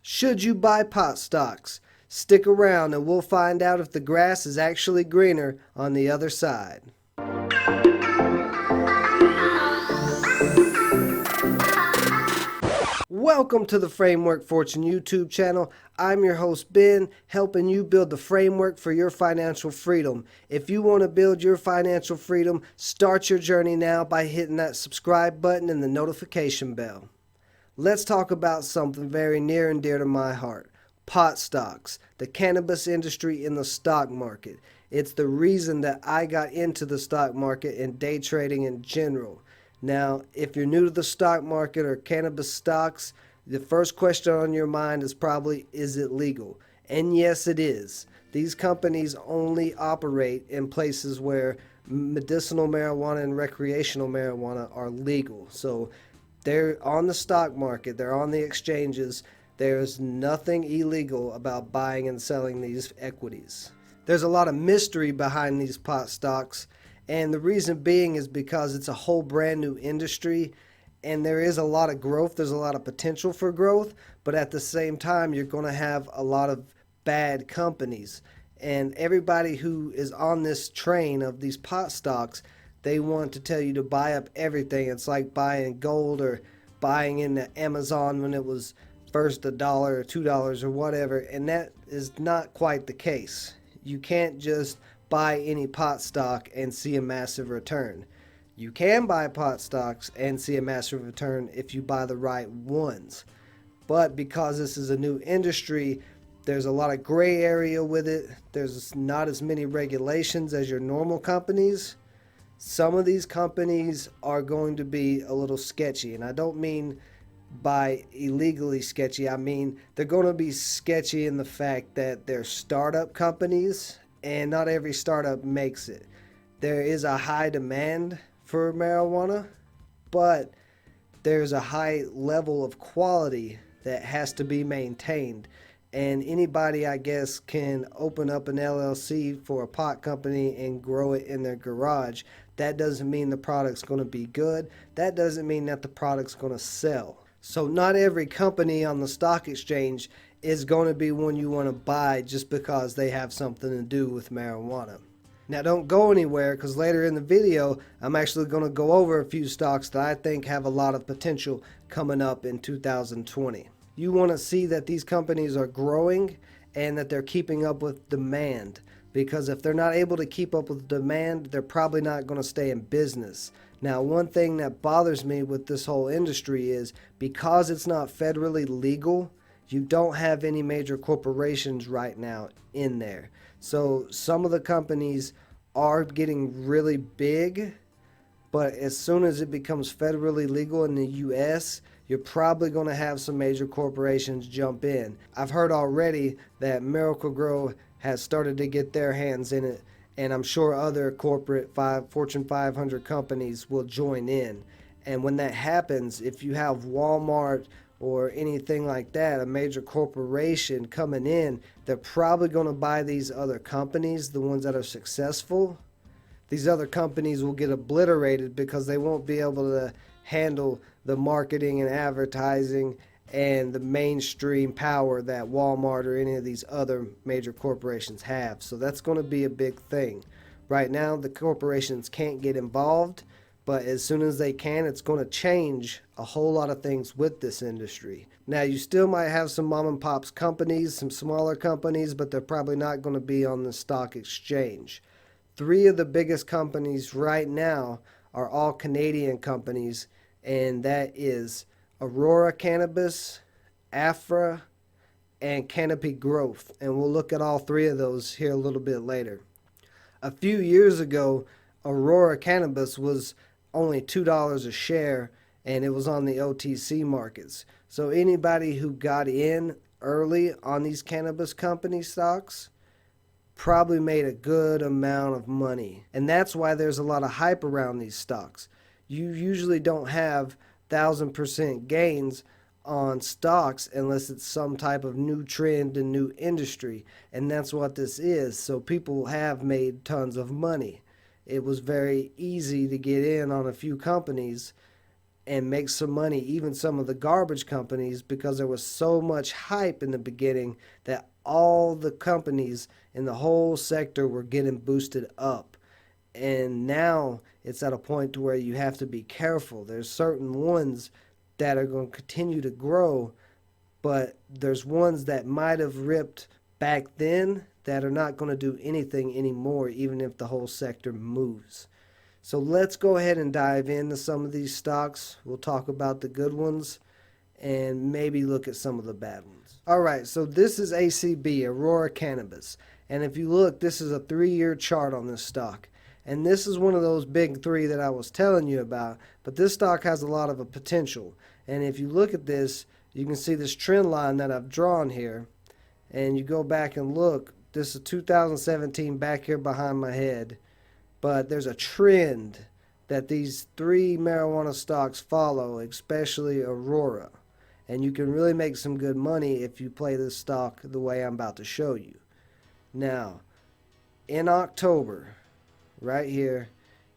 Should you buy pot stocks? Stick around and we'll find out if the grass is actually greener on the other side. Welcome to the Framework Fortune YouTube channel. I'm your host Ben, helping you build the framework for your financial freedom. If you want to build your financial freedom, start your journey now by hitting that subscribe button and the notification bell. Let's talk about something very near and dear to my heart. Pot stocks, the cannabis industry in the stock market. It's the reason that I got into the stock market and day trading in general. Now, if you're new to the stock market or cannabis stocks, the first question on your mind is probably, is it legal? And yes, it is. These companies only operate in places where medicinal marijuana and recreational marijuana are legal. So they're on the stock market, they're on the exchanges. There's nothing illegal about buying and selling these equities. There's a lot of mystery behind these pot stocks, and the reason being is because it's a whole brand new industry, and there is a lot of growth, there's a lot of potential for growth, but at the same time you're going to have a lot of bad companies. And everybody who is on this train of these pot stocks, they want to tell you to buy up everything. It's like buying gold or buying into Amazon when it was first $1 or $2 or whatever, and that is not quite the case. You can't just buy any pot stock and see a massive return. You can buy pot stocks and see a massive return if you buy the right ones. But because this is a new industry, there's a lot of gray area with it. There's not as many regulations as your normal companies. Some of these companies are going to be a little sketchy, and I don't mean by illegally sketchy. I mean they're going to be sketchy in the fact that they're startup companies, and not every startup makes it. There is a high demand for marijuana, but there's a high level of quality that has to be maintained. And anybody, I guess, can open up an LLC for a pot company and grow it in their garage. That doesn't mean the product's going to be good. That doesn't mean that the product's going to sell. So not every company on the stock exchange is going to be one you want to buy just because they have something to do with marijuana. Now don't go anywhere, because later in the video I'm actually going to go over a few stocks that I think have a lot of potential coming up in 2020. You want to see that these companies are growing and that they're keeping up with demand, because if they're not able to keep up with demand, they're probably not going to stay in business. Now, one thing that bothers me with this whole industry is because it's not federally legal, you don't have any major corporations right now in there. So some of the companies are getting really big, but as soon as it becomes federally legal in the US, you're probably going to have some major corporations jump in. I've heard already that Miracle-Gro has started to get their hands in it, and I'm sure other corporate Fortune 500 companies will join in. And when that happens, if you have Walmart or anything like that, a major corporation coming in, they're probably going to buy these other companies, the ones that are successful. These other companies will get obliterated because they won't be able to handle the marketing and advertising and the mainstream power that Walmart or any of these other major corporations have. So that's going to be a big thing. Right now, the corporations can't get involved, but as soon as they can, it's going to change a whole lot of things with this industry. Now, you still might have some mom and pops companies, some smaller companies, but they're probably not going to be on the stock exchange. 3 of the biggest companies right now are all Canadian companies, and that is Aurora Cannabis, AFRA, and Canopy Growth. And we'll look at all 3 of those here a little bit later. A few years ago, Aurora Cannabis was only $2 a share, and it was on the OTC markets. So anybody who got in early on these cannabis company stocks probably made a good amount of money. And that's why there's a lot of hype around these stocks. You usually don't have 1,000% gains on stocks unless it's some type of new trend and new industry, and that's what this is. So people have made tons of money. It was very easy to get in on a few companies and make some money, even some of the garbage companies, because there was so much hype in the beginning that all the companies in the whole sector were getting boosted up. And now it's at a point to where you have to be careful. There's certain ones that are going to continue to grow, but there's ones that might have ripped back then that are not going to do anything anymore, even if the whole sector moves. So let's go ahead and dive into some of these stocks. We'll talk about the good ones and maybe look at some of the bad ones. All right, so this is ACB, Aurora Cannabis. And if you look, this is a 3-year chart on this stock. And this is one of those big three that I was telling you about. But this stock has a lot of a potential. And if you look at this, you can see this trend line that I've drawn here. And you go back and look, this is 2017 back here behind my head. But there's a trend that these 3 marijuana stocks follow, especially Aurora. And you can really make some good money if you play this stock the way I'm about to show you. Now, in October, right here,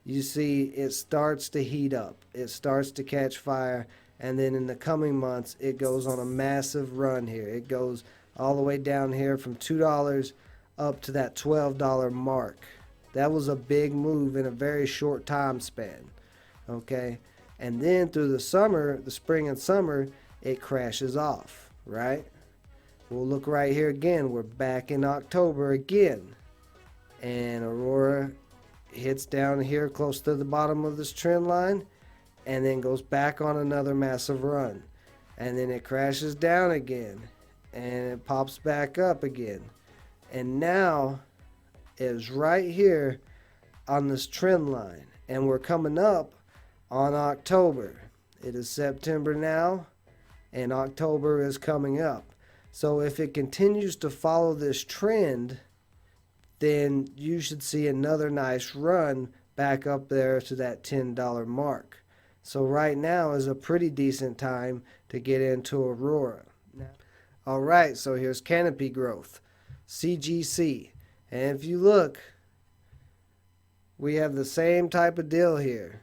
you see it starts to heat up. It starts to catch fire. And then in the coming months, it goes on a massive run here. It goes all the way down here from $2 up to that $12 mark. That was a big move in a very short time span. Okay? And then through the summer, the spring and summer, it crashes off, right? We'll look right here again. We're back in October again. And Aurora hits down here close to the bottom of this trend line and then goes back on another massive run. And then it crashes down again and it pops back up again. And now is right here on this trend line, and we're coming up on October. It is September now, and October is coming up. So if it continues to follow this trend, then you should see another nice run back up there to that $10 mark. So right now is a pretty decent time to get into Aurora. All right, so here's Canopy Growth, CGC. And if you look, we have the same type of deal here.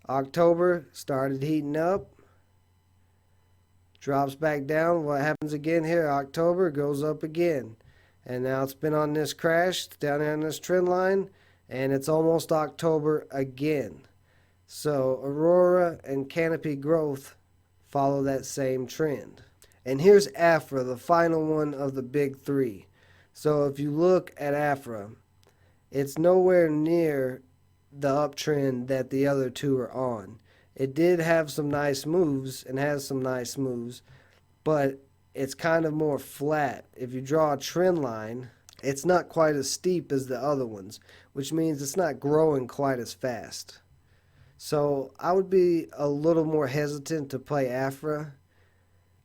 October started heating up, drops back down. What happens again here? October goes up again. And now it's been on this crash down here on this trend line, and it's almost October again. So Aurora and Canopy Growth follow that same trend. And here's AFRA, the final one of the big three. So if you look at AFRA, it's nowhere near the uptrend that the other two are on. It did have some nice moves and has some nice moves, but it's kind of more flat. If you draw a trend line, it's not quite as steep as the other ones, which means it's not growing quite as fast. So I would be a little more hesitant to play AFRA.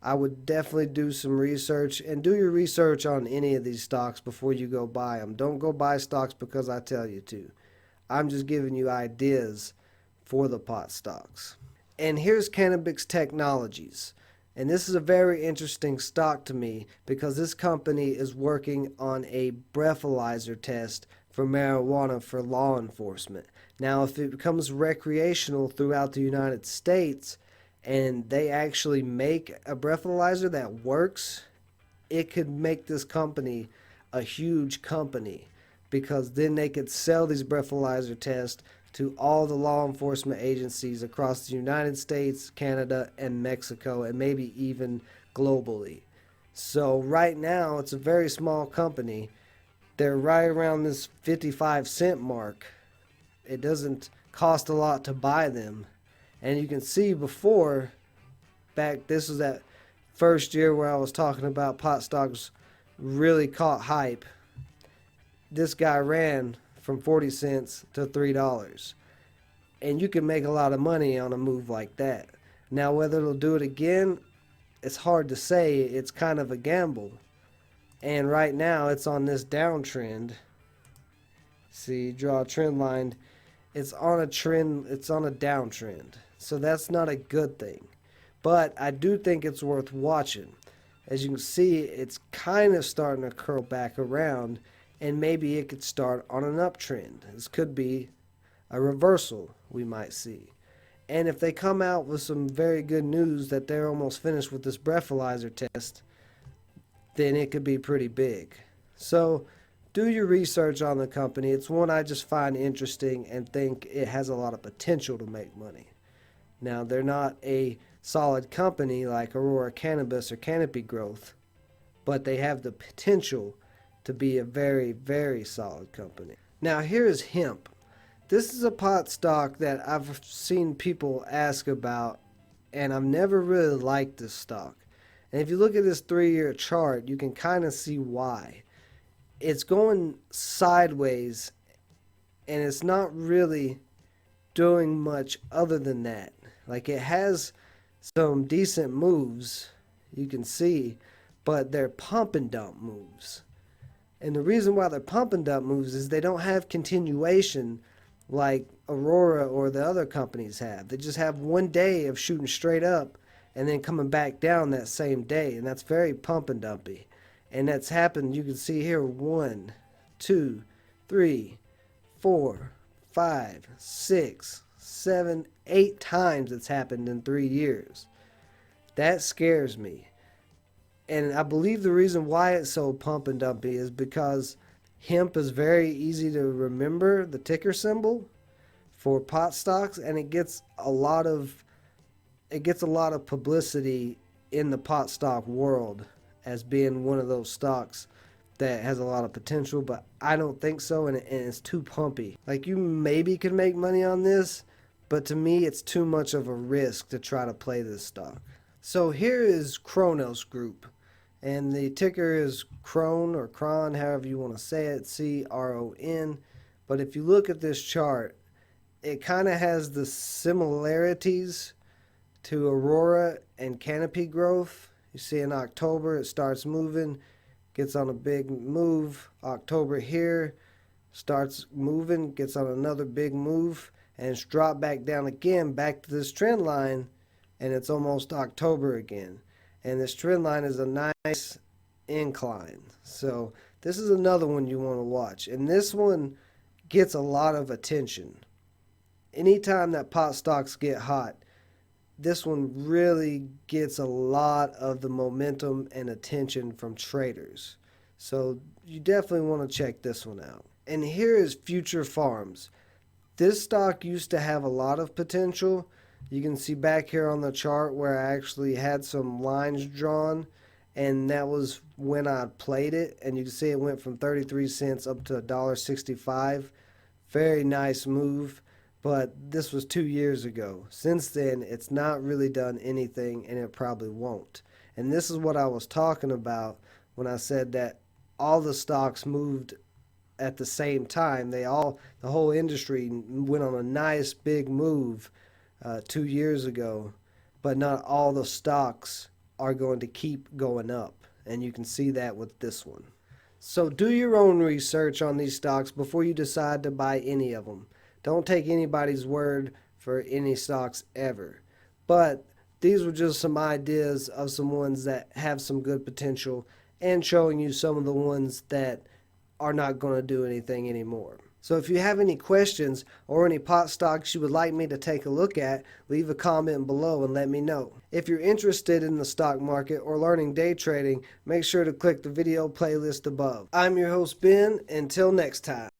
I would definitely do some research, and do your research on any of these stocks before you go buy them. Don't go buy stocks because I tell you to. I'm just giving you ideas for the pot stocks. And here's Cannabis Technologies. And this is a very interesting stock to me because this company is working on a breathalyzer test for marijuana for law enforcement. Now, if it becomes recreational throughout the United States, and they actually make a breathalyzer that works, it could make this company a huge company, because then they could sell these breathalyzer tests to all the law enforcement agencies across the United States, Canada, and Mexico, and maybe even globally. So right now, it's a very small company. They're right around this 55-cent mark. It doesn't cost a lot to buy them. And you can see before, this was that first year where I was talking about pot stocks really caught hype. This guy ran from 40 cents to $3. And you can make a lot of money on a move like that. Now, whether it'll do it again, it's hard to say. It's kind of a gamble. And right now, it's on this downtrend. See, draw a trend line. It's on a trend, it's on a downtrend. So that's not a good thing. But I do think it's worth watching. As you can see, it's kind of starting to curl back around, and maybe it could start on an uptrend. This could be a reversal we might see. And if they come out with some very good news that they're almost finished with this breathalyzer test, then it could be pretty big. So do your research on the company. It's one I just find interesting and think it has a lot of potential to make money. Now, they're not a solid company like Aurora Cannabis or Canopy Growth, but they have the potential to be a very, very solid company. Now, here is hemp. This is a pot stock that I've seen people ask about, and I've never really liked this stock. And if you look at this 3-year chart, you can kind of see why. It's going sideways, and it's not really doing much other than that. Like, it has some decent moves, you can see, but they're pump and dump moves. And the reason why they're pump and dump moves is they don't have continuation like Aurora or the other companies have. They just have one day of shooting straight up and then coming back down that same day, and that's very pump and dumpy. And that's happened, you can see here, 1, 2, 3, 4, 5, 6, 7, 8 times it's happened in 3 years. That scares me. And I believe the reason why it's so pump and dumpy is because hemp is very easy to remember, the ticker symbol for pot stocks, and it gets a lot of publicity in the pot stock world as being one of those stocks that has a lot of potential, but I don't think so, and it's too pumpy. Like, you maybe could make money on this, but to me it's too much of a risk to try to play this stock. So here is Cronos Group, and the ticker is Cron or Cron, however you want to say it, C-R-O-N. But if you look at this chart, it kind of has the similarities to Aurora and Canopy Growth. You see in October it starts moving, gets on a big move. October here, starts moving, gets on another big move, and it's dropped back down again, back to this trend line, and it's almost October again. And this trend line is a nice incline. So this is another one you want to watch. And this one gets a lot of attention. Anytime that pot stocks get hot, this one really gets a lot of the momentum and attention from traders. So you definitely want to check this one out. And here is Future Farms. This stock used to have a lot of potential. You can see back here on the chart where I actually had some lines drawn, and that was when I played it, and you can see it went from 33 cents up to $1.65. Very nice move, but this was 2 years ago. Since then, it's not really done anything, and it probably won't. And this is what I was talking about when I said that all the stocks moved at the same time. The whole industry went on a nice big move 2 years ago, but not all the stocks are going to keep going up, and you can see that with this one. So do your own research on these stocks before you decide to buy any of them. Don't take anybody's word for any stocks ever. But these were just some ideas of some ones that have some good potential, and showing you some of the ones that are not going to do anything anymore. So if you have any questions or any pot stocks you would like me to take a look at, leave a comment below and let me know. If you're interested in the stock market or learning day trading, make sure to click the video playlist above. I'm your host Ben. Until next time.